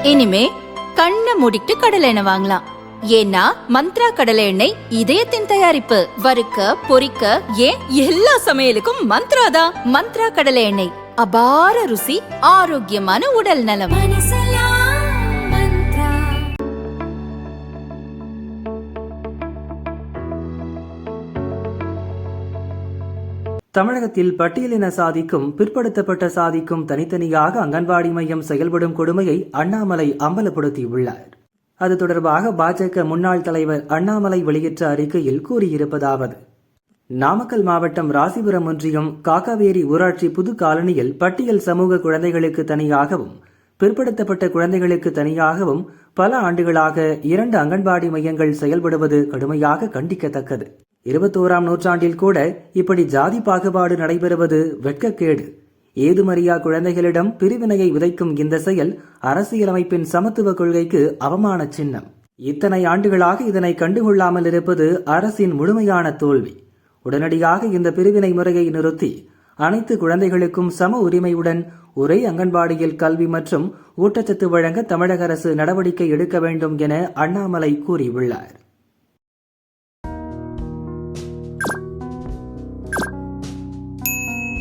இனிமே கண்ணை மூடிட்டு கடலை எண்ணெய் வாங்கலாம். ஏன்னா மந்த்ரா கடலை எண்ணெய் இதயத்தின் தயாரிப்பு. வறுக்க பொரிக்க ஏன் எல்லா சமையலுக்கும் மந்த்ரா தான். மந்த்ரா கடலை எண்ணெய், அபார ருசி, ஆரோக்கியமான உடல் நலம். தமிழகத்தில் பட்டியலின சாதிக்கும் பிற்படுத்தப்பட்ட சாதிக்கும் தனித்தனியாக அங்கன்வாடி மையம் செயல்படும் கொடுமையை அண்ணாமலை அம்பலப்படுத்தியுள்ளார். அது தொடர்பாக பாஜக முன்னாள் தலைவர் அண்ணாமலை வெளியிட்ட அறிக்கையில் கூறியிருப்பதாவது: நாமக்கல் மாவட்டம் ராசிபுரம் ஒன்றியம் காக்காவேரி ஊராட்சி புது காலனியில் பட்டியல் சமூக குழந்தைகளுக்கு தனியாகவும் பிற்படுத்தப்பட்ட குழந்தைகளுக்கு தனியாகவும் பல ஆண்டுகளாக 2 அங்கன்வாடி மையங்கள் செயல்படுவது கடுமையாக கண்டிக்கத்தக்கது. 21ஆம் நூற்றாண்டில் கூட இப்படி ஜாதி பாகுபாடு நடைபெறுவது வெட்கக்கேடு. ஏதுமறியா குழந்தைகளிடம் பிரிவினையை விதைக்கும் இந்த செயல் அரசியலமைப்பின் சமத்துவ கொள்கைக்கு அவமான சின்னம். இத்தனை ஆண்டுகளாக இதனை கண்டுகொள்ளாமல் இருப்பது அரசின் முழுமையான தோல்வி. உடனடியாக இந்த பிரிவினை முறையை நிறுத்தி அனைத்து குழந்தைகளுக்கும் சம உரிமையுடன் ஒரே அங்கன்வாடியில் கல்வி மற்றும் ஊட்டச்சத்து வழங்க தமிழக அரசு நடவடிக்கை எடுக்க வேண்டும் என அண்ணாமலை கூறியுள்ளார்.